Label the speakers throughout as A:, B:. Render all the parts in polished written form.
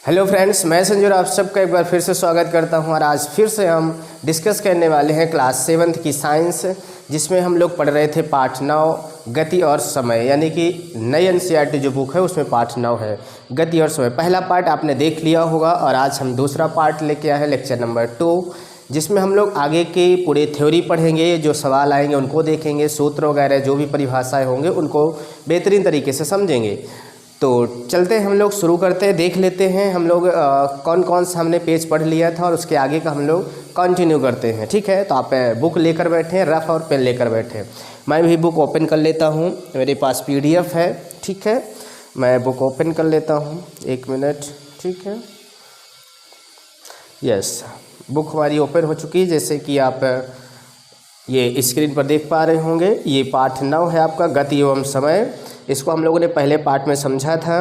A: Hello friends, मैं संजू आप सबका एक बार फिर से स्वागत करता हूं और आज फिर से हम डिस्कस करने वाले हैं क्लास 7th की साइंस, जिसमें हम लोग पढ़ रहे थे पाठ 9 गति और समय, यानी कि नई एनसीईआरटी जो बुक है उसमें पाठ 9 है गति और समय। पहला पार्ट आपने देख लिया होगा और आज हम दूसरा पार्ट लेके आए हैं लेक्चर नंबर 2, जिसमें हम लोग आगे की पूरी थ्योरी पढ़ेंगे, जो सवाल आएंगे उनको देखेंगे, सूत्र वगैरह जो भी परिभाषाएँ होंगे उनको बेहतरीन तरीके से समझेंगे। तो चलते हैं, हम लोग शुरू करते हैं, देख लेते हैं हम लोग कौन कौन सा हमने पेज पढ़ लिया था और उसके आगे का हम लोग कंटिन्यू करते हैं। ठीक है, तो आप बुक लेकर बैठे हैं, रफ और पेन लेकर बैठे हैं। मैं भी बुक ओपन कर लेता हूं, मेरे पास PDF है। ठीक है, मैं बुक ओपन कर लेता हूं, 1 मिनट। ठीक है, यस, बुक हमारी ओपन हो चुकी है, जैसे कि आप ये स्क्रीन पर देख पा रहे होंगे। ये पाठ 9 है आपका, गति एवं समय। इसको हम लोगों ने पहले पार्ट में समझा था।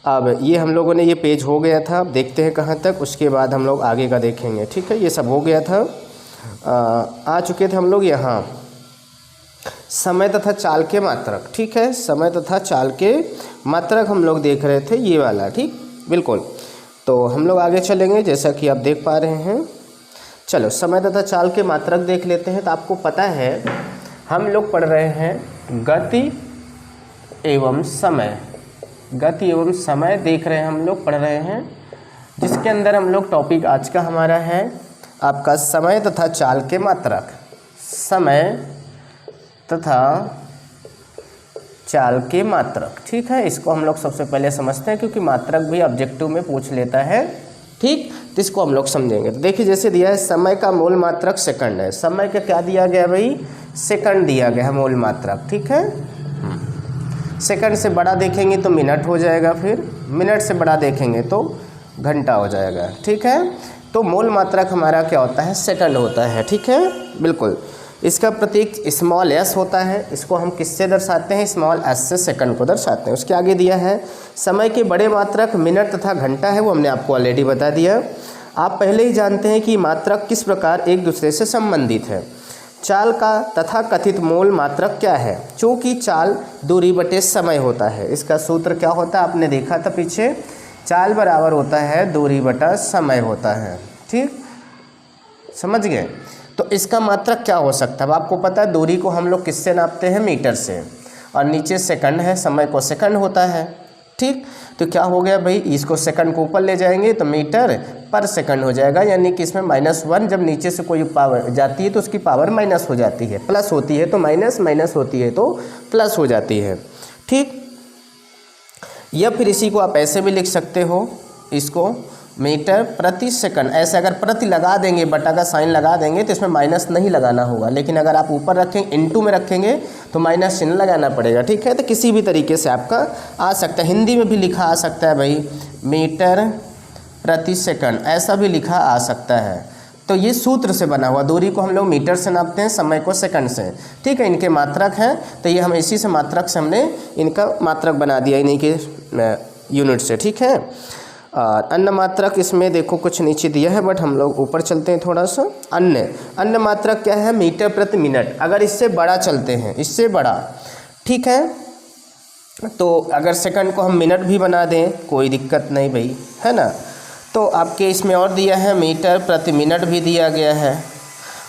A: अब ये हम लोगों ने ये पेज हो गया था, अब देखते हैं कहाँ तक, उसके बाद हम लोग आगे का देखेंगे। ठीक है, ये सब हो गया था। आ चुके थे हम लोग यहाँ समय तथा चाल के मात्रक। ठीक है, समय तथा चाल के मात्रक हम लोग देख रहे थे, ये वाला। ठीक, बिल्कुल। तो हम लोग आगे चलेंगे, जैसा कि आप देख पा रहे हैं। चलो, समय तथा चाल के मात्रक देख लेते हैं। तो आपको पता है हम लोग पढ़ रहे हैं गति एवं समय, गति एवं समय देख रहे हैं, हम लोग पढ़ रहे हैं, जिसके अंदर हम लोग टॉपिक आज का हमारा है आपका समय तथा चाल के मात्रक। समय तथा चाल के मात्रक। ठीक है, इसको हम लोग सबसे पहले समझते हैं, क्योंकि मात्रक भी ऑब्जेक्टिव में पूछ लेता है। ठीक, तो इसको हम लोग समझेंगे। तो देखिए, जैसे दिया है समय का मूल मात्रक सेकंड है। समय का क्या दिया गया भाई? सेकंड दिया गया है मूल मात्रक। ठीक है, सेकंड से बड़ा देखेंगे तो मिनट हो जाएगा, फिर मिनट से बड़ा देखेंगे तो घंटा हो जाएगा। ठीक है, तो मूल मात्रक हमारा क्या होता है? सेकंड होता है। ठीक है, बिल्कुल। इसका प्रतीक स्मॉल s होता है। इसको हम किससे दर्शाते हैं? स्मॉल s से सेकंड को दर्शाते हैं। उसके आगे दिया है समय के बड़े मात्रक मिनट तथा घंटा है, वो हमने आपको ऑलरेडी बता दिया। आप पहले ही जानते हैं कि मात्रक किस प्रकार एक दूसरे से संबंधित है। चाल का तथा कथित मूल मात्रक क्या है? चूँकि चाल दूरी बटे समय होता है। इसका सूत्र क्या होता है? आपने देखा था पीछे, चाल बराबर होता है दूरी बटा समय होता है। ठीक, समझ गए? तो इसका मात्रक क्या हो सकता है? अब आपको पता है दूरी को हम लोग किससे नापते हैं? मीटर से, और नीचे सेकंड है, समय को सेकंड होता है। ठीक, तो क्या हो गया भाई? इसको सेकंड को ऊपर ले जाएंगे तो मीटर पर सेकंड हो जाएगा, यानी कि इसमें -1 जब नीचे से कोई पावर जाती है तो उसकी पावर माइनस हो जाती है, प्लस होती है तो माइनस, माइनस होती है तो प्लस हो जाती है। ठीक, या फिर इसी को आप ऐसे भी लिख सकते हो, इसको मीटर प्रति सेकंड। ऐसे अगर प्रति लगा देंगे, बटा का साइन लगा देंगे तो इसमें माइनस नहीं लगाना होगा, लेकिन अगर आप ऊपर रखेंगे, इनटू में रखेंगे तो माइनस चिन्ह लगाना पड़ेगा। ठीक है, तो किसी भी तरीके से आपका आ सकता है, हिंदी में भी लिखा आ सकता है भाई, मीटर प्रति सेकंड, ऐसा भी लिखा आ सकता है। तो ये सूत्र से बना हुआ, दूरी को हम लोग मीटर से नापते हैं, समय को सेकंड से। ठीक है, इनके मात्रक हैं, तो ये हम इसी से मात्रक से हमने इनका मात्रक बना दिया, इन्हीं के यूनिट से। ठीक है, अन्य मात्रक इसमें देखो कुछ नीचे दिया है, बट हम लोग ऊपर चलते हैं थोड़ा सा। अन्य मात्रक क्या है? मीटर प्रति मिनट। अगर इससे बड़ा चलते हैं, इससे बड़ा, ठीक है, तो अगर सेकंड को हम मिनट भी बना दें कोई दिक्कत नहीं भाई, है ना। तो आपके इसमें और दिया है मीटर प्रति मिनट भी दिया गया है,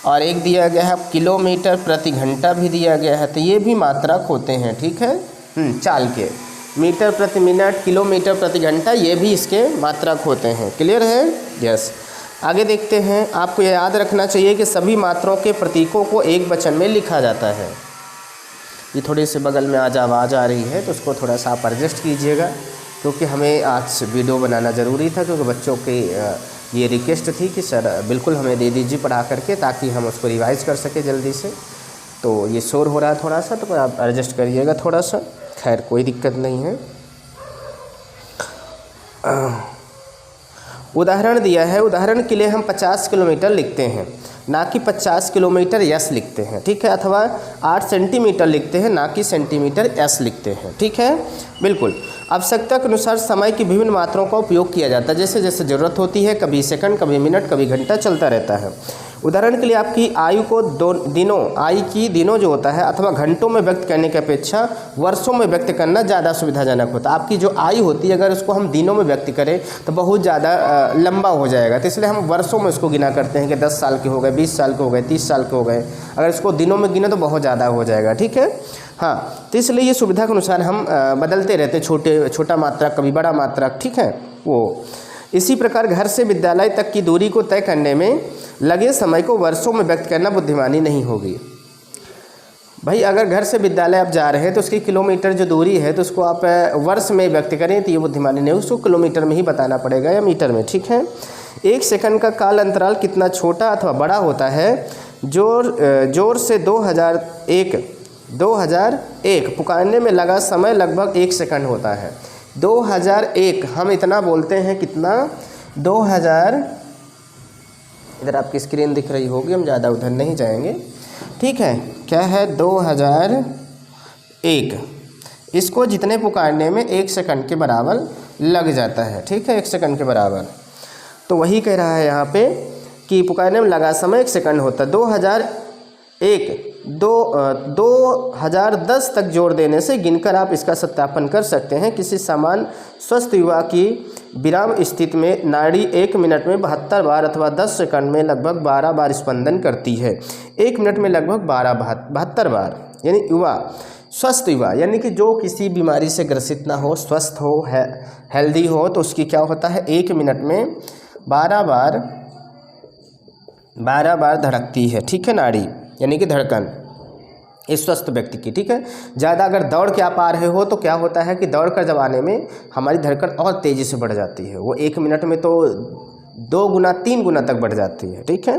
A: और एक दिया गया है किलोमीटर प्रति घंटा भी दिया गया है। तो ये भी मात्रक होते हैं। ठीक है, चाल के मीटर प्रति मिनट, किलोमीटर प्रति घंटा, ये भी इसके मात्रक होते हैं। क्लियर है? यस। आगे देखते हैं। आपको यह याद रखना चाहिए कि सभी मात्राओं के प्रतीकों को एक वचन में लिखा जाता है। ये थोड़ी सी बगल में आज आवाज़ आ रही है, तो उसको थोड़ा सा आप एडजस्ट कीजिएगा, क्योंकि हमें आज वीडियो बनाना ज़रूरी था, क्योंकि बच्चों की ये रिक्वेस्ट थी कि सर बिल्कुल हमें दे दीजिए पढ़ा करके, ताकि हम उसको रिवाइज़ कर सकें जल्दी से। तो ये शोर हो रहा है थोड़ा सा, तो आप एडजस्ट करिएगा थोड़ा सा। खैर, कोई दिक्कत नहीं है। उदाहरण दिया है, उदाहरण के लिए हम 50 किलोमीटर लिखते हैं, ना कि 50 किलोमीटर यस लिखते हैं। ठीक है, अथवा 8 सेंटीमीटर लिखते हैं, ना कि सेंटीमीटर एस लिखते हैं। ठीक है, बिल्कुल। आवश्यकता के अनुसार समय की विभिन्न मात्राओं का उपयोग किया जाता है, जैसे जैसे ज़रूरत होती है, कभी सेकंड, कभी मिनट, कभी घंटा, चलता रहता है। उदाहरण के लिए आपकी आयु को आयु की दिनों जो होता है अथवा घंटों में व्यक्त करने की अपेक्षा वर्षों में व्यक्त करना ज़्यादा सुविधाजनक होता है। आपकी जो आयु होती है अगर उसको हम दिनों में व्यक्त करें तो बहुत ज़्यादा लंबा हो जाएगा, तो इसलिए हम वर्षों में उसको गिना करते हैं कि 10 साल के हो गए, 20 साल के हो गए, 30 साल के हो गए। अगर इसको दिनों में गिने तो बहुत ज़्यादा हो जाएगा, ठीक है। हाँ, तो इसलिए ये सुविधा के अनुसार हम बदलते रहते हैं, छोटा मात्रक कभी बड़ा मात्रक, ठीक है वो। इसी प्रकार घर से विद्यालय तक की दूरी को तय करने में लगे समय को वर्षों में व्यक्त करना बुद्धिमानी नहीं होगी। भाई अगर घर से विद्यालय आप जा रहे हैं तो उसकी किलोमीटर जो दूरी है तो उसको आप वर्ष में व्यक्त करें तो ये बुद्धिमानी नहीं, उसको किलोमीटर में ही बताना पड़ेगा या मीटर में, ठीक है। 1 सेकंड का काल अंतराल कितना छोटा अथवा बड़ा होता है, जोर से 2001 पुकारने में लगा समय लगभग 1 सेकंड होता है। 2001 हम इतना बोलते हैं कितना, 2000, इधर आपकी स्क्रीन दिख रही होगी, हम ज़्यादा उधर नहीं जाएंगे, ठीक है। क्या है 2001, इसको जितने पुकारने में 1 सेकंड के बराबर लग जाता है, ठीक है, 1 सेकंड के बराबर। तो वही कह रहा है यहाँ पे कि पुकारने में लगा समय 1 सेकंड होता है। 2010 तक जोड़ देने से गिनकर आप इसका सत्यापन कर सकते हैं। किसी सामान्य स्वस्थ युवा की विराम स्थिति में नाड़ी 1 मिनट में 72 बार अथवा 10 सेकंड में लगभग 12 बार स्पंदन करती है। 1 मिनट में लगभग 72 बार, यानी स्वस्थ युवा यानी कि जो किसी बीमारी से ग्रसित ना हो, स्वस्थ हो, हेल्दी हो, तो उसकी क्या होता है 1 मिनट में 12 बार धड़कती है, ठीक है, नाड़ी यानी कि धड़कन इस स्वस्थ व्यक्ति की, ठीक है। ज़्यादा अगर दौड़ के आप आ रहे हो तो क्या होता है कि दौड़ कर जब आने में हमारी धड़कन और तेज़ी से बढ़ जाती है, वो 1 मिनट में तो 2 गुना 3 गुना तक बढ़ जाती है, ठीक है,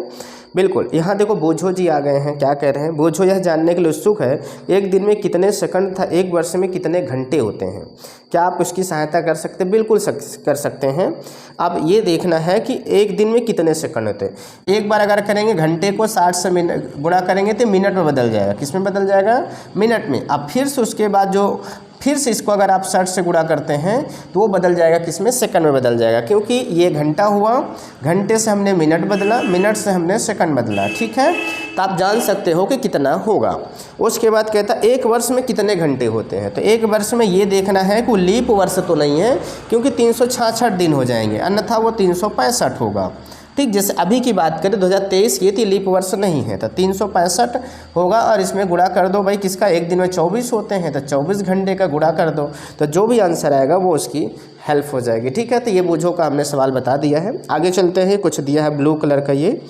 A: बिल्कुल। यहाँ देखो बोझो जी आ गए हैं, क्या कह रहे हैं, बोझो यह जानने के लिए उत्सुक है एक दिन में कितने सेकंड तथा एक वर्ष में कितने घंटे होते हैं, क्या आप उसकी सहायता कर सकते हैं? बिल्कुल कर सकते हैं। अब ये देखना है कि एक दिन में कितने सेकंड होते हैं। एक बार अगर करेंगे घंटे को 60 से गुणा करेंगे तो मिनट में बदल जाएगा, किस में बदल जाएगा, मिनट में। अब फिर से उसके बाद फिर से इसको अगर आप 60 से गुणा करते हैं तो वो बदल जाएगा किस में, सेकंड में बदल जाएगा, क्योंकि ये घंटा हुआ, घंटे से हमने मिनट बदला, मिनट से हमने सेकंड बदला, ठीक है। तो आप जान सकते हो कि कितना होगा। उसके बाद कहता है 1 वर्ष में कितने घंटे होते हैं, तो 1 वर्ष में ये देखना है कि वो लीप वर्ष तो नहीं है, क्योंकि 366 दिन हो जाएंगे, अन्यथा वो 365 होगा, ठीक। जैसे अभी की बात करें 2023 ये तो लीप वर्ष नहीं है, तो 365 होगा और इसमें गुणा कर दो भाई किसका, एक दिन में 24 होते हैं तो 24 घंटे का गुणा कर दो, तो जो भी आंसर आएगा वो उसकी हेल्प हो जाएगी, ठीक है। तो ये बोझों का हमने सवाल बता दिया है। आगे चलते हैं, कुछ दिया है ब्लू कलर का ये।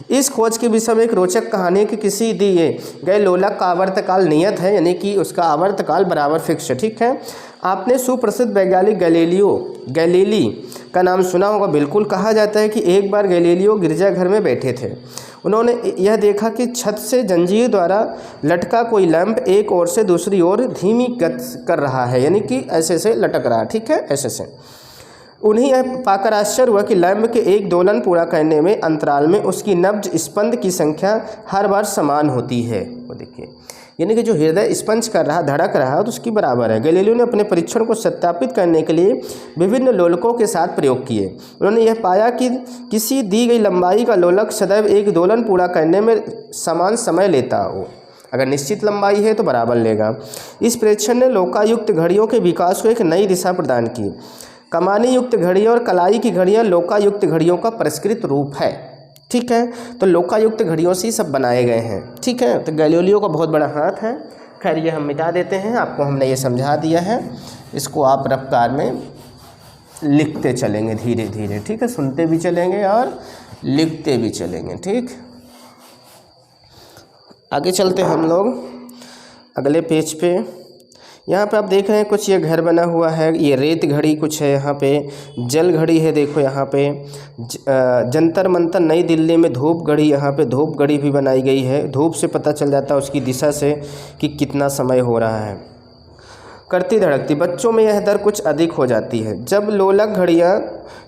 A: इस खोज के विषय में एक रोचक कहानी कि किसी दिए गए लोलक का आवर्तकाल नियत है, यानी कि उसका आवर्तकाल बराबर फिक्स है, ठीक है। आपने सुप्रसिद्ध वैज्ञानिक गैलीली का नाम सुना होगा, बिल्कुल। कहा जाता है कि एक बार गैलीलियो गिरजाघर में बैठे थे, उन्होंने यह देखा कि छत से जंजीर द्वारा लटका कोई लैंप एक ओर से दूसरी ओर धीमी गति कर रहा है, यानी कि ऐसे से लटक रहा है, ठीक है, ऐसे से। उन्हें यह पाकर आश्चर्य हुआ कि लैंप के एक दोलन पूरा करने में अंतराल में उसकी नब्ज स्पंद की संख्या हर बार समान होती है। वो देखिए, यानी कि जो हृदय स्पंज कर रहा, धड़क रहा है, तो उसकी बराबर है। गैलीलियो ने अपने परीक्षण को सत्यापित करने के लिए विभिन्न लोलकों के साथ प्रयोग किए। उन्होंने यह पाया कि किसी दी गई लंबाई का लोलक सदैव एक दोलन पूरा करने में समान समय लेता हो, अगर निश्चित लंबाई है तो बराबर लेगा। इस परीक्षण ने लोकायुक्त घड़ियों के विकास को एक नई दिशा प्रदान की। कमानी युक्त घड़ियाँ और कलाई की घड़ियाँ लोकायुक्त घड़ियों का परिष्कृत रूप है, ठीक है। तो लोकायुक्त घड़ियों से ही सब बनाए गए हैं, ठीक है। तो गैलीलियो का बहुत बड़ा हाथ है। खैर ये हम मिटा देते हैं, आपको हमने ये समझा दिया है, इसको आप रफ्तार में लिखते चलेंगे धीरे धीरे, ठीक है, सुनते भी चलेंगे और लिखते भी चलेंगे, ठीक। आगे चलते हैं हम लोग अगले पेज पे। यहाँ पे आप देख रहे हैं कुछ ये घर बना हुआ है, ये रेत घड़ी कुछ है, यहाँ पे जल घड़ी है, देखो यहाँ पे जंतर मंतर नई दिल्ली में धूप घड़ी, यहाँ पे धूप घड़ी भी बनाई गई है। धूप से पता चल जाता है उसकी दिशा से कि कितना समय हो रहा है। करती धड़कती, बच्चों में यह दर कुछ अधिक हो जाती है। जब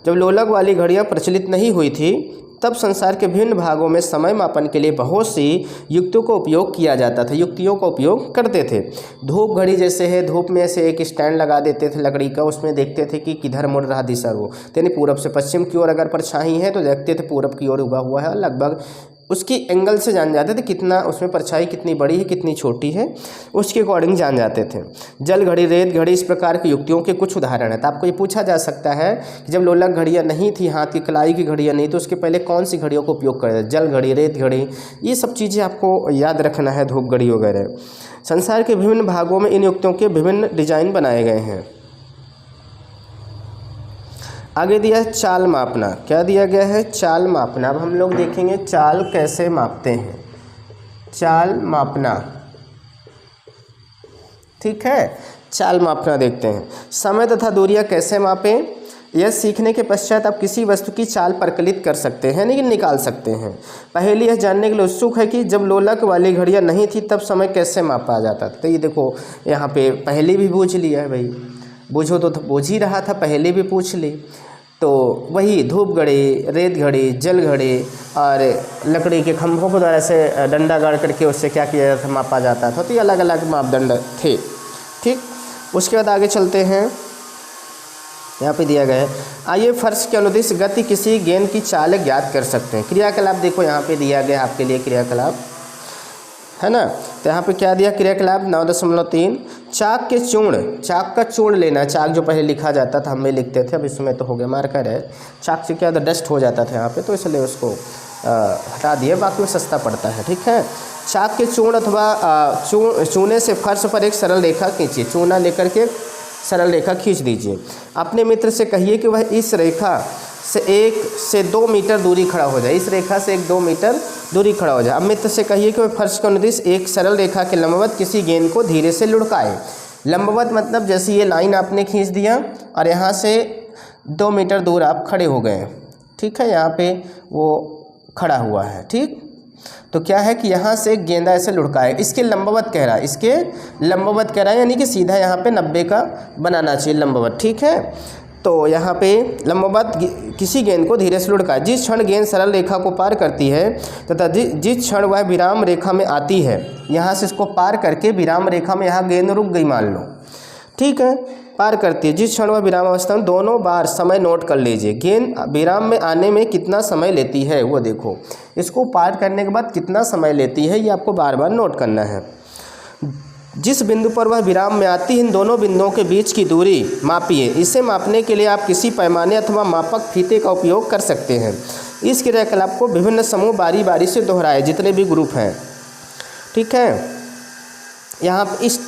A: लोलक वाली घड़ियाँ प्रचलित नहीं हुई थी तब संसार के विभिन्न भागों में समय मापन के लिए बहुत सी युक्तियों का उपयोग किया जाता था, युक्तियों का उपयोग करते थे। धूप घड़ी जैसे है, धूप में ऐसे एक स्टैंड लगा देते थे लकड़ी का, उसमें देखते थे कि किधर मुड़ रहा दिशा वो, यानी पूरब से पश्चिम की ओर अगर परछाई है तो देखते थे पूरब की ओर उगा हुआ है, लगभग उसकी एंगल से जान जाते थे कितना उसमें परछाई कितनी बड़ी है कितनी छोटी है, उसके अकॉर्डिंग जान जाते थे। जल घड़ी, रेत घड़ी, इस प्रकार की युक्तियों के कुछ उदाहरण हैं। तो आपको ये पूछा जा सकता है कि जब लोलक घड़ियाँ नहीं थी, हाथ की कलाई की घड़ियाँ नहीं, तो उसके पहले कौन सी घड़ियों का उपयोग करते थे? जल घड़ी, रेत घड़ी, ये सब चीज़ें आपको याद रखना है, धूप घड़ी वगैरह। संसार के विभिन्न भागों में इन युक्तियों के विभिन्न डिजाइन बनाए गए हैं। आगे दिया है चाल मापना। क्या दिया गया है? चाल मापना। अब हम लोग देखेंगे चाल कैसे मापते हैं। चाल मापना, ठीक है, चाल मापना देखते हैं। समय तथा दूरियां कैसे मापें? यह सीखने के पश्चात आप किसी वस्तु की चाल परिकलित कर सकते हैं, लेकिन निकाल सकते हैं। पहले यह जानने के लिए उत्सुक है कि जब लोलक वाली घड़ियां नहीं थी तब समय कैसे मापा जाता था। तो ये देखो यहाँ पे पहले भी पूछ लिया है भाई, बूझो तो बूझ ही रहा था, पहले भी पूछ ली। तो वही धूप घड़ी, रेत घड़ी, जल घड़ी और लकड़ी के खंभों के द्वारा से डंडा गाड़ करके उससे क्या किया जाता था? मापा जाता था। तो ये अलग अलग मापदंड थे, ठीक। उसके बाद आगे चलते हैं, यहाँ पे दिया गया है, आइए फर्श के अनुदिश गति किसी गेंद की चाल ज्ञात कर सकते हैं। क्रियाकलाप देखो यहाँ पे दिया गया आपके लिए क्रियाकलाप, है ना। तो यहाँ पे क्या दिया क्रियाकलाप? 9.3 चाक के चूर्ण, चाक का चूर्ण लेना। चाक जो पहले लिखा जाता था, हम भी लिखते थे, अब इसमें तो हो गया मार्कर है। चाक से क्या डस्ट हो जाता था यहाँ पे, तो इसलिए उसको हटा दिए, बाकी में सस्ता पड़ता है, ठीक है। चाक के चूर्ण अथवा चूने से फर्श पर एक सरल रेखा खींचिए। चूना लेकर के सरल रेखा खींच दीजिए। अपने मित्र से कहिए कि वह इस रेखा से 1 से 2 मीटर दूरी खड़ा हो जाए। इस रेखा से 1-2 मीटर दूरी खड़ा हो जाए। अब मित्र से कहिए कि वह फर्श के अनुदिश एक सरल रेखा के लंबवत किसी गेंद को धीरे से लुढ़काए। लंबवत मतलब जैसे ये लाइन आपने खींच दिया और यहाँ से 2 मीटर दूर आप खड़े हो गए, ठीक है, यहाँ पे वो खड़ा हुआ है, ठीक। तो क्या है कि यहाँ से गेंदा ऐसे लुढ़काए, इसके लंबवत कह रहा है, इसके लंबवत कह रहा है, यानी कि सीधा यहाँ पे 90 का बनाना चाहिए लंबवत, ठीक है। तो यहाँ पे लंबवत किसी गेंद को धीरे से लुढ़काए। जिस क्षण गेंद सरल रेखा को पार करती है तथा जिस क्षण वह विराम रेखा में आती है, यहाँ से इसको पार करके विराम रेखा में यहाँ गेंद रुक गई मान लो, ठीक है, पार करती है। जिस क्षण वह विराम अवस्था में, दोनों बार समय नोट कर लीजिए। गेंद विराम में आने में कितना समय लेती है वो देखो, इसको पार करने के बाद कितना समय लेती है ये आपको बार बार नोट करना है। जिस बिंदु पर वह विराम में आती है, इन दोनों बिंदुओं के बीच की दूरी मापिए। इसे मापने के लिए आप किसी पैमाने अथवा मापक फीते का उपयोग कर सकते हैं। इस क्रियाकलाप को विभिन्न समूह बारी बारी से दोहराए, जितने भी ग्रुप हैं, ठीक है। यहाँ इस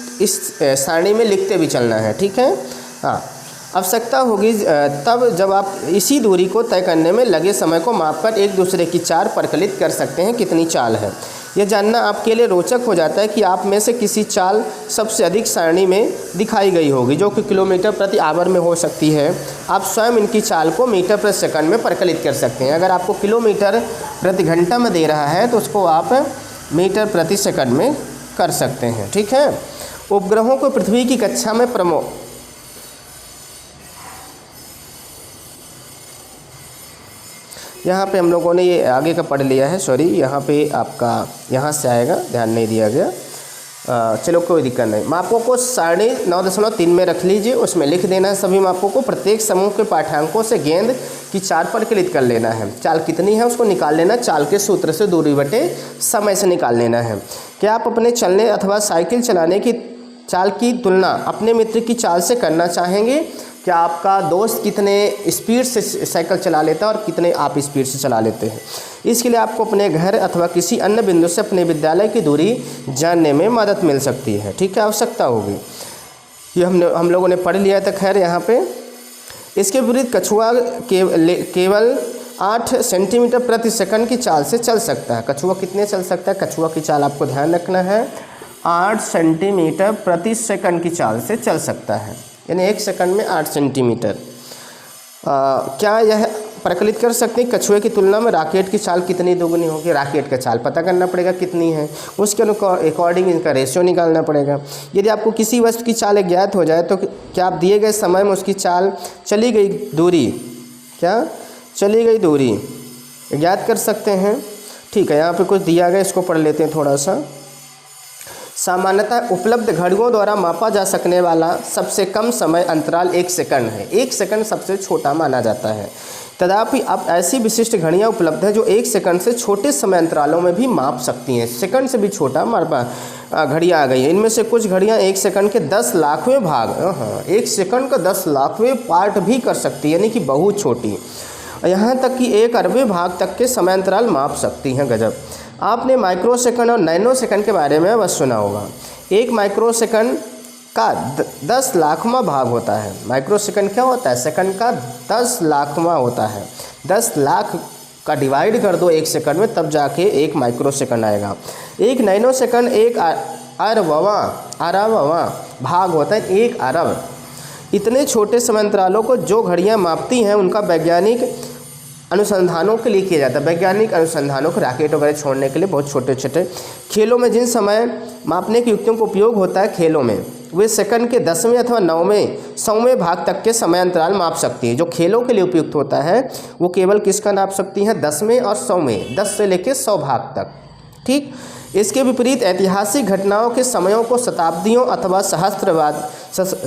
A: सारणी में लिखते भी चलना है, ठीक है। हाँ, आवश्यकता होगी तब जब आप इसी दूरी को तय करने में लगे समय को मापकर एक दूसरे की चाल परिकलित कर सकते हैं कितनी चाल है। यह जानना आपके लिए रोचक हो जाता है कि आप में से किसी चाल सबसे अधिक सारणी में दिखाई गई होगी, जो कि किलोमीटर प्रति आवर में हो सकती है। आप स्वयं इनकी चाल को मीटर प्रति सेकंड में परिकलित कर सकते हैं। अगर आपको किलोमीटर प्रति घंटा में दे रहा है तो उसको आप मीटर प्रति सेकंड में कर सकते हैं, ठीक है। उपग्रहों को पृथ्वी की कक्षा में यहाँ पे हम लोगों ने ये आगे का पढ़ लिया है, सॉरी, यहाँ पे आपका यहाँ से आएगा, ध्यान नहीं दिया गया। चलो कोई दिक्कत नहीं। मापों को सारणी 9.3 में रख लीजिए, उसमें लिख देना है सभी मापों को। प्रत्येक समूह के पाठ्यांकों से गेंद की चाल परिकलित कर लेना है। चाल कितनी है उसको निकाल लेना, चाल के सूत्र से दूरी बटे समय से निकाल लेना है। क्या आप अपने चलने अथवा साइकिल चलाने की चाल की तुलना अपने मित्र की चाल से करना चाहेंगे? क्या आपका दोस्त कितने स्पीड से साइकिल चला लेता है और कितने आप स्पीड से चला लेते हैं? इसके लिए आपको अपने घर अथवा किसी अन्य बिंदु से अपने विद्यालय की दूरी जानने में मदद मिल सकती है, ठीक है, आवश्यकता होगी। ये हम लोगों ने पढ़ लिया था, खैर यहाँ पे। इसके विपरीत कछुआ केवल 8 सेंटीमीटर प्रति सेकंड की चाल से चल सकता है। कछुआ कितने चल सकता है? कछुआ की चाल आपको ध्यान रखना है, 8 सेंटीमीटर प्रति सेकंड की चाल से चल सकता है, यानी 1 सेकंड में 8 सेंटीमीटर। क्या यह परिकलित कर सकते हैं? कछुए की तुलना में रॉकेट की चाल कितनी दोगुनी होगी? रॉकेट का चाल पता करना पड़ेगा कितनी है, उसके अकॉर्डिंग इनका रेशियो निकालना पड़ेगा। यदि आपको किसी वस्तु की चाल ज्ञात हो जाए तो क्या आप दिए गए समय में उसकी चाल चली गई दूरी, क्या चली गई दूरी ज्ञात कर सकते हैं? ठीक है, यहाँ पे कुछ दिया गया, इसको पढ़ लेते हैं थोड़ा सा। सामान्यतः उपलब्ध घड़ियों द्वारा मापा जा सकने वाला सबसे कम समय अंतराल 1 सेकंड है। 1 सेकंड सबसे छोटा माना जाता है। तथापि अब ऐसी विशिष्ट घड़ियाँ उपलब्ध हैं जो 1 सेकंड से छोटे समय अंतरालों में भी माप सकती हैं। सेकंड से भी छोटा हमारे पास घड़ियाँ आ गई हैं। इनमें से कुछ घड़ियाँ 1 सेकंड के 10 लाखवें भाग 1 सेकंड का 10 लाखवें पार्ट भी कर सकती है, यानी कि बहुत छोटी। यहाँ तक कि 1 अरबवें भाग तक के समय अंतराल माप सकती हैं। गजब। आपने माइक्रो सेकंड और नैनो सेकंड के बारे में बस सुना होगा। 1 माइक्रो सेकंड का 10 लाखवां भाग होता है। माइक्रो सेकंड क्या होता है? सेकंड का 10 लाखवां होता है। 10 लाख का डिवाइड कर दो 1 सेकंड में, तब जाके 1 माइक्रो सेकंड आएगा। 1 नैनो सेकंड 1 अरबवां भाग होता है। 1 अरब। इतने छोटे समय अंतरालों को जो घड़ियाँ मापती हैं उनका वैज्ञानिक अनुसंधानों के लिए किया जाता है। वैज्ञानिक अनुसंधानों को रॉकेट वगैरह छोड़ने के लिए बहुत छोटे छोटे खेलों में जिन समय मापने की युक्तियों का उपयोग होता है खेलों में, वे सेकंड के 10वें अथवा 9वें 100वें भाग तक के समय अंतराल माप सकती है। जो खेलों के लिए उपयुक्त होता है वो केवल किसका नाप सकती हैं? 10वें और 100वें, 10 से लेकर 100 भाग तक। ठीक। इसके विपरीत ऐतिहासिक घटनाओं के समयों को शताब्दियों अथवा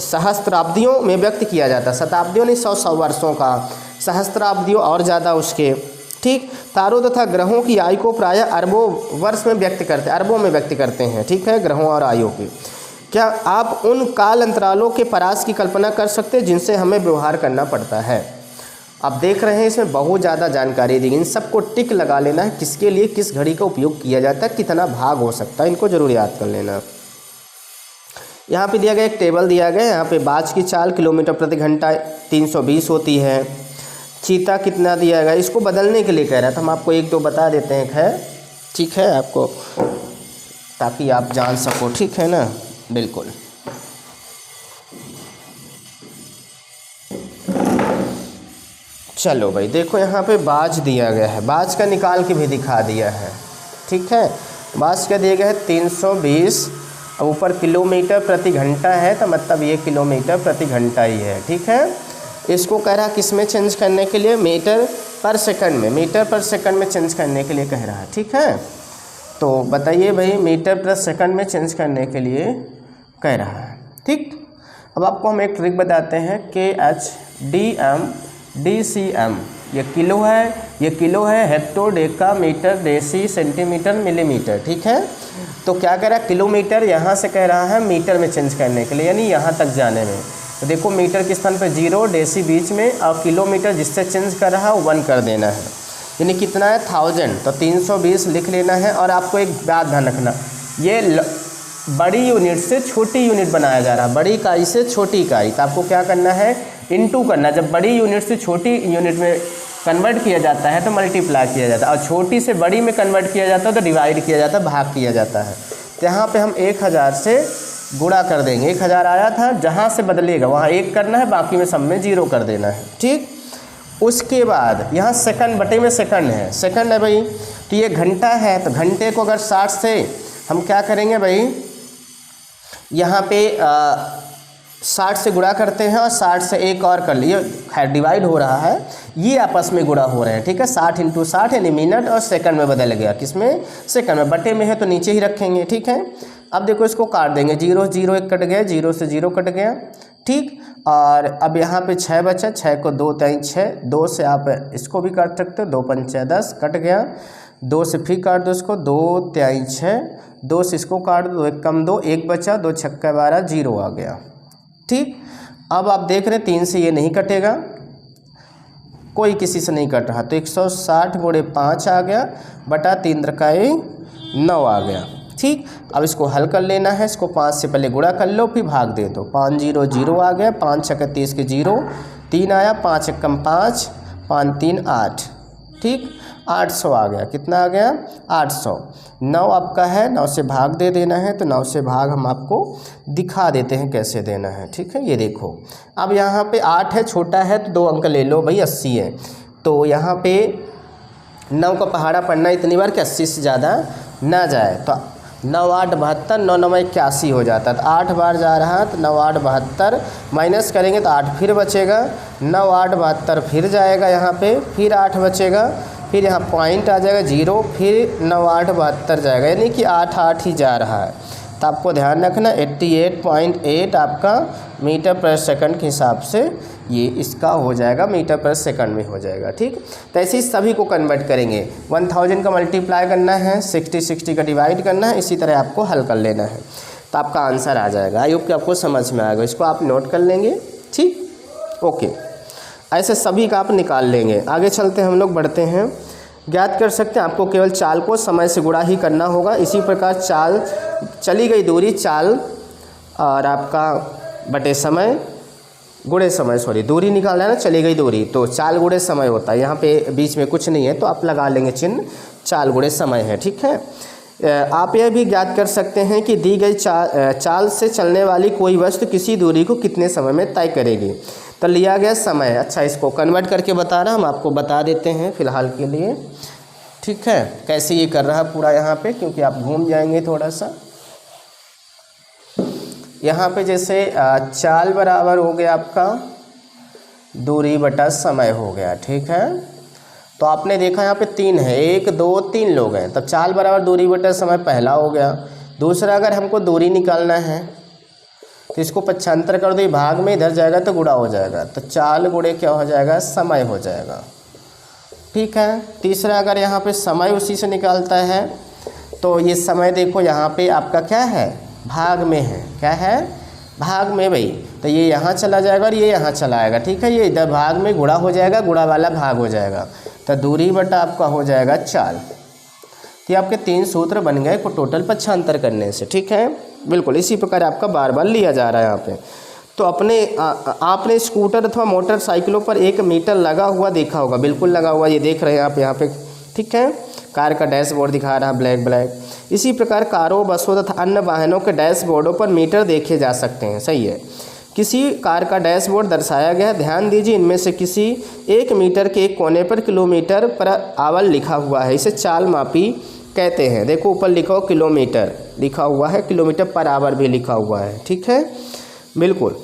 A: सहस्त्राब्दियों में व्यक्त किया जाता है। शताब्दियों नहीं, 100 वर्षों का, सहस्त्राब्दियों और ज़्यादा उसके। ठीक। तारों तथा ग्रहों की आयु को प्रायः अरबों वर्ष में व्यक्त करते हैं, अरबों में व्यक्त करते हैं। ठीक है, ग्रहों और आयु की। क्या आप उन काल अंतरालों के परास की कल्पना कर सकते हैं जिनसे हमें व्यवहार करना पड़ता है? आप देख रहे हैं इसमें बहुत ज़्यादा जानकारी दी गई। इन सबको टिक लगा लेना है, किसके लिए किस घड़ी का उपयोग किया जाता है, कितना भाग हो सकता है, इनको जरूर याद कर लेना। यहाँ पे दिया गया एक टेबल दिया गया है। यहाँ पे बाज की चाल किलोमीटर प्रति घंटा 320 होती है। चीता कितना दिया गया, इसको बदलने के लिए कह रहा था। हम आपको 1-2 बता देते हैं। खैर ठीक है, आपको ताकि आप जान सको। ठीक है ना, बिल्कुल। चलो भाई देखो, यहाँ पे बाज दिया गया है, बाज का निकाल के भी दिखा दिया है। ठीक है, बाज का दिया गया है 320, अब ऊपर किलोमीटर प्रति घंटा है, तो मतलब ये किलोमीटर प्रति घंटा ही है। ठीक है, इसको कह रहा किस में चेंज करने के लिए? मीटर पर सेकंड में, मीटर पर सेकंड में चेंज करने के लिए कह रहा है। ठीक है, तो बताइए भाई, मीटर पर सेकंड में चेंज करने के लिए कह रहा है। ठीक, अब आपको हम एक ट्रिक बताते हैं। KH DCM, ये किलो है, ये किलो है, hecto, deca, metre, deci, centimetre, millimetre. ठीक है, तो क्या कह रहा है? किलोमीटर यहाँ से कह रहा है मीटर में चेंज करने के लिए, यानी यहाँ तक जाने में। तो देखो मीटर के स्थान पर 0, डेसी बीच में, और किलोमीटर जिससे चेंज कर रहा है 1 कर देना है, यानी कितना है? 1000। तो 320 लिख लेना है। और आपको एक बात ध्यान रखना, ये बड़ी यूनिट से छोटी यूनिट बनाया जा रहा है, बड़ी इकाई से छोटी इकाई। तो आपको क्या करना है? इनटू करना। जब बड़ी यूनिट से छोटी यूनिट में कन्वर्ट किया जाता है तो मल्टीप्लाई किया जाता है, और छोटी से बड़ी में कन्वर्ट किया जाता है तो डिवाइड किया जाता है, भाग किया जाता है। तो यहाँ पे हम 1000 से गुणा कर देंगे। 1000 आया था, जहाँ से बदलेगा वहाँ 1 करना है, बाकी में सब में 0 कर देना है। ठीक, उसके बाद यहाँ सेकंड बटे में सेकंड है, सेकंड है भाई। तो ये घंटा है, तो घंटे को अगर 60 से हम क्या करेंगे भाई, यहाँ पे 60 से गुणा करते हैं और 60 से एक और कर लिए, खैर डिवाइड हो रहा है, ये आपस में गुणा हो रहे हैं। ठीक है, 60 × 60 यानी मिनट, और सेकंड में बदल गया, किसमें? सेकंड में। बटे में है तो नीचे ही रखेंगे। ठीक है, अब देखो इसको काट देंगे, 0 0 1 कट गया, 0 से 0 कट गया। ठीक, और अब यहाँ पे 6 बचा, 6 को 2 3 6, 2 से आप इसको भी काट सकते हो, 2 5 10 कट गया, 2 से फिर काट दो इसको, 2 3 6, 2 से इसको काट दो, 1 कम 2, 1 बचा, 2 छक्का 12, 0 आ गया। ठीक, अब आप देख रहे हैं 3 से ये नहीं कटेगा, कोई किसी से नहीं कट रहा, तो 160 × 5 आ गया, बटा 3 × 9 आ गया। ठीक, अब इसको हल कर लेना है। इसको 5 से पहले गुणा कर लो, फिर भाग दे दो। 5 0 0 आ गया, 5 6 30 के 0, 3 आया, 5 1 5, 5 3 8। ठीक, 800 आ गया। कितना आ गया? 800। 9 आपका है, 9 से भाग दे देना है, तो 9 से भाग हम आपको दिखा देते हैं कैसे देना है। ठीक है, ये देखो, अब यहाँ पे 8 है, छोटा है तो 2 अंक ले लो भाई, 80 है। तो यहाँ पे 9 का पहाड़ा पढ़ना इतनी बार कि 80 से ज़्यादा ना जाए। तो 9 8 72, 9 9 81 हो जाता है। तो 8 बार जा रहा है, तो 9 8 72, माइनस करेंगे तो 8 फिर बचेगा, 9 8 72 फिर जाएगा यहाँ पे, फिर 8 बचेगा, फिर यहाँ पॉइंट आ जाएगा 0, फिर 9 8 72 जाएगा, यानी कि 8 8 ही जा रहा है। तो आपको ध्यान रखना 88.8 आपका मीटर पर सेकंड के हिसाब से ये इसका हो जाएगा, मीटर पर सेकंड में हो जाएगा। ठीक, तो ऐसे ही सभी को कन्वर्ट करेंगे। 1000 का मल्टीप्लाई करना है, 60 का डिवाइड करना है, इसी तरह आपको हल कर लेना है, तो आपका आंसर आ जाएगा। आई होप कि आपको समझ में आएगा, इसको आप नोट कर लेंगे। ठीक, ओके, ऐसे सभी का आप निकाल लेंगे। आगे चलते हैं, हम लोग बढ़ते हैं। ज्ञात कर सकते हैं, आपको केवल चाल को समय से गुणा ही करना होगा। इसी प्रकार चाल चली गई दूरी, चाल और आपका बटे समय गुणे समय, सॉरी दूरी निकालना है ना, चली गई दूरी, तो चाल गुणे समय होता है। यहाँ पे बीच में कुछ नहीं है तो आप लगा लेंगे चिन्ह, चाल गुणे समय है। ठीक है, आप यह भी ज्ञात कर सकते हैं कि दी गई चाल से चलने वाली कोई वस्तु किसी दूरी को कितने समय में तय करेगी। तो लिया गया समय, अच्छा इसको कन्वर्ट करके बता रहा, हम आपको बता देते हैं फ़िलहाल के लिए। ठीक है, कैसे ये कर रहा है पूरा यहाँ पे, क्योंकि आप घूम जाएंगे थोड़ा सा। यहाँ पे जैसे चाल बराबर हो गया आपका दूरी बटा समय हो गया। ठीक है, तो आपने देखा यहाँ पे 3 है, 1 2 3 लोग हैं, तब चाल बराबर दूरी बटा समय पहला हो गया। दूसरा, अगर हमको दूरी निकालना है तो इसको 75 कर दो, भाग में इधर जाएगा तो गुणा हो जाएगा, तो चाल गुणे क्या हो जाएगा, समय हो जाएगा। ठीक है, तीसरा, अगर यहाँ पे समय उसी से निकालता है तो ये समय देखो यहाँ पे आपका क्या है, भाग में है, क्या है, भाग में भाई, तो ये यहाँ चला जाएगा और ये यहाँ चला आएगा। ठीक है, ये इधर भाग में गुणा हो जाएगा, गुणा वाला भाग हो जाएगा, तो दूरी बटा आपका हो जाएगा चाल। तो ये आपके 3 सूत्र बन गए को टोटल 75 करने से। ठीक है, बिल्कुल इसी प्रकार आपका बार बार लिया जा रहा है यहाँ पे। तो आपने स्कूटर अथवा मोटरसाइकिलों पर 1 मीटर लगा हुआ देखा होगा, बिल्कुल लगा हुआ, ये देख रहे हैं आप यहाँ पे। ठीक है, कार का डैशबोर्ड दिखा रहा है ब्लैक। इसी प्रकार कारों, बसों तथा अन्य वाहनों के डैशबोर्डों पर मीटर देखे जा सकते हैं। सही है, किसी कार का डैशबोर्ड दर्शाया गया है। ध्यान दीजिए, इनमें से किसी एक मीटर के एक कोने पर किलोमीटर पर आवर लिखा हुआ है, इसे चाल मापी कहते हैं। देखो ऊपर लिखा हो किलोमीटर लिखा हुआ है, किलोमीटर पर आवर भी लिखा हुआ है। ठीक है, बिल्कुल,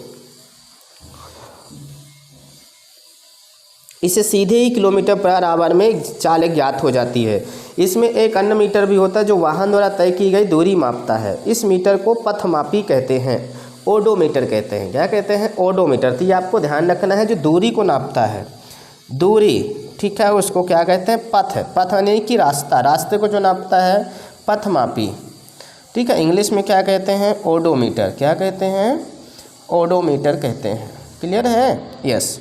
A: इसे सीधे ही किलोमीटर पर आवर में चाल ज्ञात हो जाती है। इसमें एक अन्य मीटर भी होता है जो वाहन द्वारा तय की गई दूरी मापता है। इस मीटर को पथमापी कहते हैं, ओडोमीटर कहते हैं। क्या कहते हैं, ओडोमीटर। तो ये आपको ध्यान रखना है, जो दूरी को नापता है, दूरी, ठीक है, उसको क्या कहते हैं, पथ है। पथ यानी कि रास्ता, रास्ते को जो नापता है पथमापी। ठीक है, इंग्लिश में क्या कहते हैं, ओडोमीटर। क्या कहते हैं, ओडोमीटर कहते हैं। क्लियर है, यस।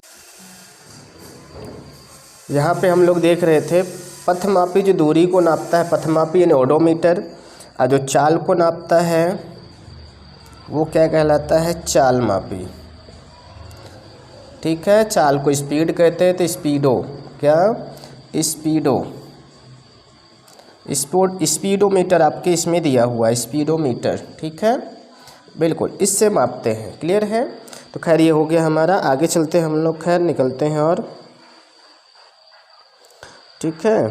A: यहाँ पे हम लोग देख रहे थे पथमापी जो दूरी को नापता है, पथमापी यानी ओडोमीटर, और जो चाल को नापता है वो क्या कहलाता है, चाल मापी। ठीक है, चाल को स्पीड कहते हैं, तो स्पीडो, क्या, स्पीडोमीटर आपके इसमें दिया हुआ है, स्पीडोमीटर। ठीक है, बिल्कुल इससे मापते हैं। क्लियर है, तो खैर ये हो गया हमारा। आगे चलते हैं हम लोग, खैर निकलते हैं और ठीक है,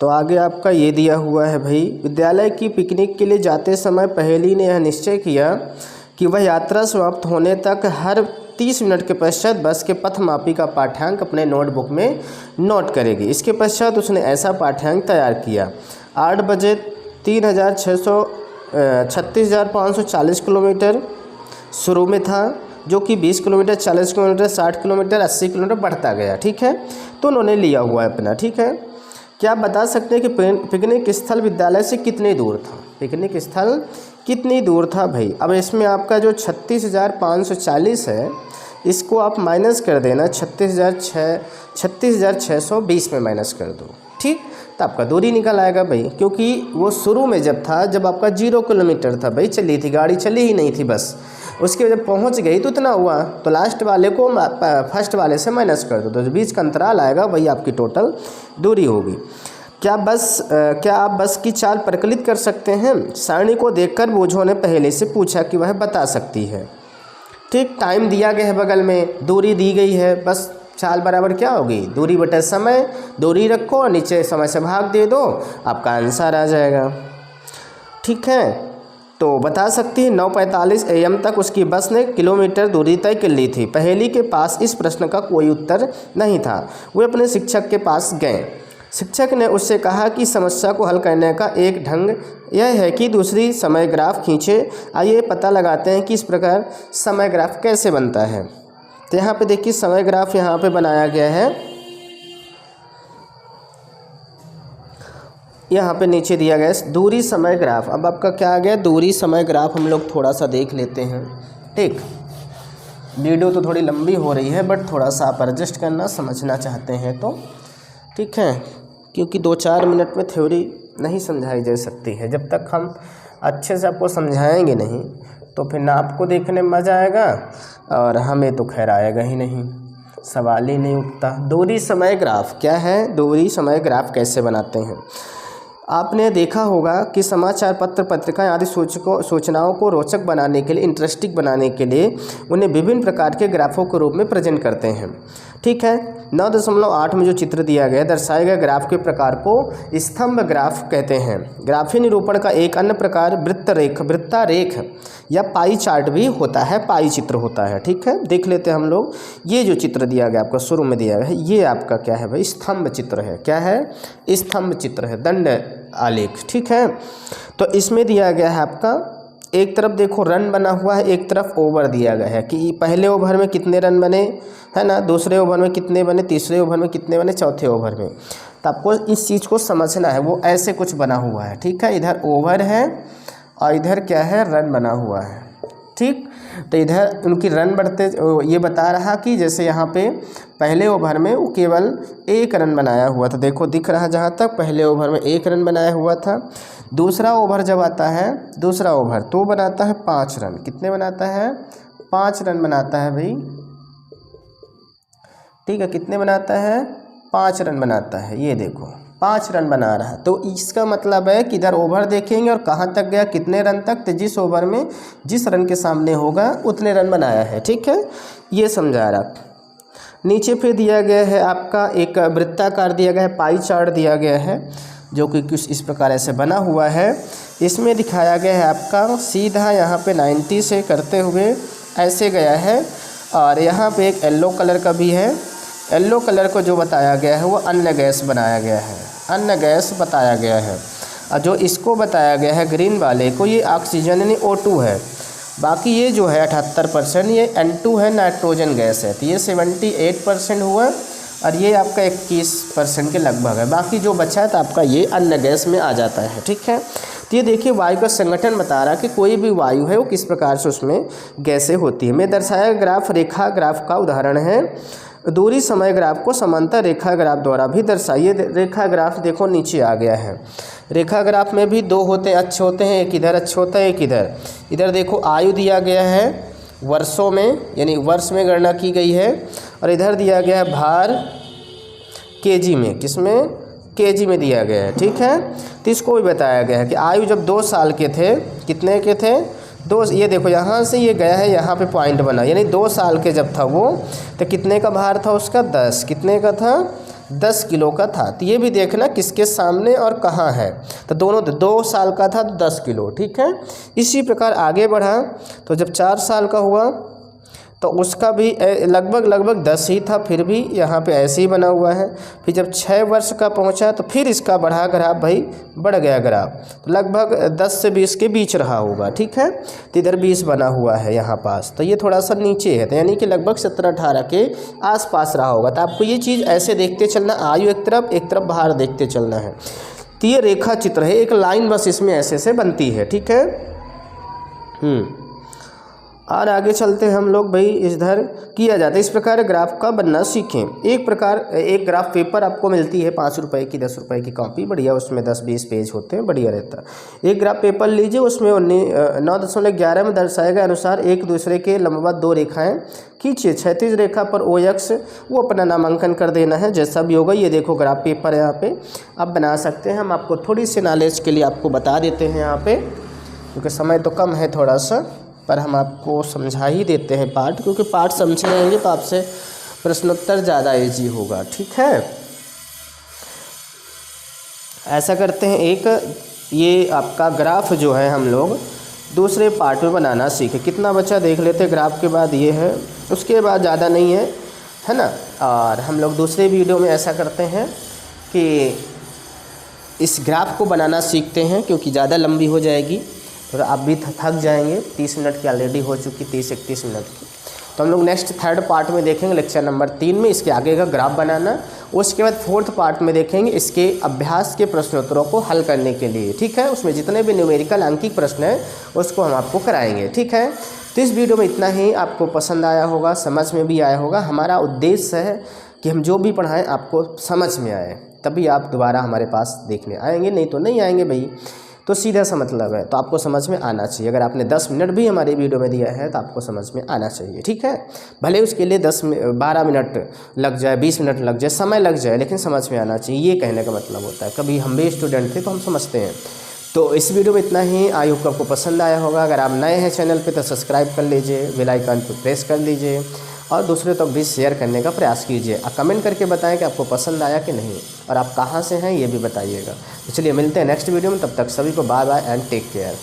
A: तो आगे आपका ये दिया हुआ है भाई, विद्यालय की पिकनिक के लिए जाते समय पहेली ने यह निश्चय किया कि वह यात्रा समाप्त होने तक हर 30 मिनट के पश्चात बस के पथमापी का पाठ्यांक अपने नोटबुक में नोट करेगी। इसके पश्चात उसने ऐसा पाठ्यांक तैयार किया। 8 बजे 36,540 किलोमीटर शुरू में था, जो कि 20 किलोमीटर, 40 किलोमीटर, 60 किलोमीटर, 80 किलोमीटर बढ़ता गया। ठीक है, तो उन्होंने लिया हुआ है अपना। ठीक है, क्या आप बता सकते हैं कि पिकनिक स्थल विद्यालय से कितनी दूर था, पिकनिक स्थल कितनी दूर था भाई। अब इसमें आपका जो 36,540 है, इसको आप माइनस कर देना, 36,620 में माइनस कर दो। ठीक, तो आपका दूरी निकल आएगा भाई, क्योंकि वो शुरू में जब था, जब आपका 0 किलोमीटर था भाई, चली थी गाड़ी, चली ही नहीं थी बस, उसके जब पहुंच गई तो इतना हुआ, तो लास्ट वाले को फर्स्ट वाले से माइनस कर दो, तो जो बीच का अंतराल आएगा वही आपकी टोटल दूरी होगी। क्या आप बस की चाल प्रकलित कर सकते हैं। सारणी को देखकर बोझों ने पहले से पूछा कि वह बता सकती है। ठीक, टाइम दिया गया है बगल में, दूरी दी गई है, बस चाल बराबर क्या होगी, दूरी बटा समय, दूरी रखो और नीचे समय से भाग दे दो, आपका आंसर आ जाएगा। ठीक है, तो बता सकती है 9:45 AM तक उसकी बस ने किलोमीटर दूरी तय कर ली थी। पहेली के पास इस प्रश्न का कोई उत्तर नहीं था। वे अपने शिक्षक के पास गए। शिक्षक ने उससे कहा कि समस्या को हल करने का एक ढंग यह है कि दूसरी समय ग्राफ खींचे। आइए पता लगाते हैं कि इस प्रकार समय ग्राफ कैसे बनता है। तो यहाँ पे देखिए समय ग्राफ यहाँ पे बनाया गया है, यहाँ पे नीचे दिया गया है दूरी समय ग्राफ। अब आपका क्या आ गया, दूरी समय ग्राफ हम लोग थोड़ा सा देख लेते हैं। ठीक, वीडियो तो थोड़ी लंबी हो रही है बट थोड़ा सा आप एडजस्ट करना, समझना चाहते हैं तो ठीक है, क्योंकि 2-4 मिनट में थ्योरी नहीं समझाई जा सकती है। जब तक हम अच्छे से आपको समझाएंगे नहीं तो फिर ना आपको देखने में मज़ा आएगा और हमें तो खैर आएगा ही नहीं, सवाल ही नहीं उठता। दूरी समय ग्राफ क्या है, दूरी समय ग्राफ कैसे बनाते हैं। आपने देखा होगा कि समाचार पत्र, पत्रिकाएं आदि सूचनाओं को रोचक बनाने के लिए, इंटरेस्टिंग बनाने के लिए उन्हें विभिन्न प्रकार के ग्राफों के रूप में प्रेजेंट करते हैं। ठीक है, 9.8 में जो चित्र दिया गया दर्शाए गए ग्राफ के प्रकार को स्तंभ ग्राफ कहते हैं। ग्राफीय निरूपण का एक अन्य प्रकार वृत्तारेख या पाई चार्ट भी होता है, पाई चित्र होता है। ठीक है, देख लेते हैं हम लोग। ये जो चित्र दिया गया आपका शुरू में दिया गया है, ये आपका क्या है भाई, स्तंभ चित्र है। क्या है, स्तंभ चित्र है, दंड आलेख। ठीक है, तो इसमें दिया गया है आपका, एक तरफ देखो रन बना हुआ है, एक तरफ ओवर दिया गया है कि पहले ओवर में कितने रन बने, है ना, दूसरे ओवर में कितने बने, तीसरे ओवर में कितने बने, चौथे ओवर में। तो आपको इस चीज़ को समझना है, वो ऐसे कुछ बना हुआ है। ठीक है, इधर ओवर है और इधर क्या है, रन बना हुआ है। ठीक, तो इधर उनकी रन बढ़ते, ये बता रहा कि जैसे यहाँ पे पहले ओवर में वो केवल 1 रन बनाया हुआ था। देखो दिख रहा जहाँ तक, पहले ओवर में 1 रन बनाया हुआ था। दूसरा ओवर जब आता है, दूसरा ओवर तो बनाता है 5 रन। कितने बनाता है, 5 रन बनाता है भाई। ठीक है, कितने बनाता है, 5 रन बनाता है। ये देखो 5 रन बना रहा है, तो इसका मतलब है कि इधर ओवर देखेंगे और कहाँ तक गया, कितने रन तक, तो जिस ओवर में जिस रन के सामने होगा उतने रन बनाया है। ठीक है, ये समझा रहा। नीचे फिर दिया गया है आपका एक वृत्ताकार दिया गया है, पाई चार्ट दिया गया है, जो कि कुछ इस प्रकार ऐसे बना हुआ है। इसमें दिखाया गया है आपका सीधा यहाँ पे 90 से करते हुए ऐसे गया है, और यहाँ पे एक येलो कलर का भी है। येलो कलर को जो बताया गया है वो अन्य गैस बनाया गया है, अन्य गैस बताया गया है। और जो इसको बताया गया है ग्रीन वाले को, ये ऑक्सीजन यानी O2 है। बाकी ये जो है 78% ये N2 है, नाइट्रोजन गैस है। तो ये 78% हुआ और ये आपका 21% के लगभग है। बाकी जो बचा है तो आपका ये अन्य गैस में आ जाता है। ठीक है, तो ये देखिए वायु का संगठन बता रहा है कि कोई भी वायु है वो किस प्रकार से उसमें गैसें होती है। मैं दर्शाया ग्राफ रेखा ग्राफ का उदाहरण है। दूरी समय ग्राफ को समांतर रेखा ग्राफ द्वारा भी दर्शाइए। रेखा ग्राफ देखो नीचे आ गया है। रेखा ग्राफ में भी 2 होते हैं, अच्छे होते हैं, एक इधर अच्छा होता है, एक इधर। इधर देखो आयु दिया गया है वर्षों में, यानी वर्ष में गणना की गई है, और इधर दिया गया है भार केजी में, किसमें, केजी में दिया गया है। ठीक है, तो इसको भी बताया गया है कि आयु जब 2 साल के थे, कितने के थे, 2, ये देखो यहाँ से ये गया है, यहाँ पे पॉइंट बना, यानी 2 साल के जब था वो, तो कितने का भार था उसका, 10, कितने का था, 10 किलो का था। तो ये भी देखना किसके सामने और कहाँ है, तो दोनों 2 साल का था तो 10 किलो। ठीक है, इसी प्रकार आगे बढ़ा तो जब 4 साल का हुआ तो उसका भी लगभग 10 ही था, फिर भी यहाँ पे ऐसे ही बना हुआ है। फिर जब 6 वर्ष का पहुँचा तो फिर इसका बढ़ा ग्राफ भाई, बढ़ गया ग्राफ, तो लगभग 10 से 20 के बीच रहा होगा। ठीक है, तो इधर 20 बना हुआ है यहाँ पास, तो ये थोड़ा सा नीचे है, तो यानी कि लगभग 17-18 के आसपास रहा होगा। तो आपको ये चीज़ ऐसे देखते चलना, आयु एक तरफ बाहर देखते चलना है। तो ये रेखा चित्र है, एक लाइन बस इसमें ऐसे से बनती है। ठीक है, और आगे चलते हैं हम लोग भाई, इधर किया जाता है। इस प्रकार ग्राफ का बनना सीखें। एक ग्राफ पेपर आपको मिलती है 5 रुपए की, 10 रुपए की कॉपी, बढ़िया, उसमें 10-20 पेज होते हैं, बढ़िया रहता है। एक ग्राफ पेपर लीजिए, उसमें 9.11 में दर्शाए गए अनुसार एक दूसरे के लंबवत 2 रेखाएं खींचिए। 36 रेखा पर OX वो अपना नामांकन कर देना है, जैसा भी होगा। ये देखो ग्राफ पेपर है, यहाँ पे आप बना सकते हैं। हम आपको थोड़ी सी नॉलेज के लिए आपको बता देते हैं यहाँ पे, क्योंकि समय तो कम है थोड़ा सा, पर हम आपको समझा ही देते हैं पार्ट, क्योंकि पार्ट समझे रहेंगे तो आपसे प्रश्नोत्तर ज़्यादा ईजी होगा। ठीक है, ऐसा करते हैं। एक ये आपका ग्राफ जो है हम लोग दूसरे पार्ट में बनाना सीखे। कितना बचा देख लेते हैं। ग्राफ के बाद ये है, उसके बाद ज़्यादा नहीं है, है ना। और हम लोग दूसरे वीडियो में ऐसा करते हैं कि इस ग्राफ को बनाना सीखते हैं, क्योंकि ज़्यादा लंबी हो जाएगी तो आप भी थक जाएंगे। 30 मिनट की ऑलरेडी हो चुकी, 30-31 मिनट की। तो हम लोग नेक्स्ट थर्ड पार्ट में देखेंगे लेक्चर नंबर 3 में इसके आगे का ग्राफ बनाना। उसके बाद फोर्थ पार्ट में देखेंगे इसके अभ्यास के प्रश्नोत्तरों को हल करने के लिए, ठीक है। उसमें जितने भी न्यूमेरिकल अंकिक प्रश्न हैं उसको हम आपको कराएंगे, ठीक है। तो इस वीडियो में इतना ही। आपको पसंद आया होगा, समझ में भी आया होगा। हमारा उद्देश्य है कि हम जो भी पढ़ाएं आपको समझ में आए, तभी आप दोबारा हमारे पास देखने आएंगे, नहीं तो नहीं आएंगे भाई। तो सीधा सा मतलब है, तो आपको समझ में आना चाहिए। अगर आपने 10 मिनट भी हमारे वीडियो में दिया है तो आपको समझ में आना चाहिए, ठीक है। भले उसके लिए 12 मिनट लग जाए, 20 मिनट लग जाए, समय लग जाए, लेकिन समझ में आना चाहिए, ये कहने का मतलब होता है। कभी हम भी स्टूडेंट थे तो हम समझते हैं। तो इस वीडियो में इतना ही। आई होप आपको पसंद आया होगा। अगर आप नए हैं चैनल पे तो सब्सक्राइब कर लीजिए, बेल आइकन पर प्रेस कर लीजिए और दूसरे तक भी शेयर करने का प्रयास कीजिए। कमेंट करके बताएं कि आपको पसंद आया कि नहीं, और आप कहाँ से हैं ये भी बताइएगा। तो चलिए मिलते हैं नेक्स्ट वीडियो में, तब तक सभी को bye bye and take care.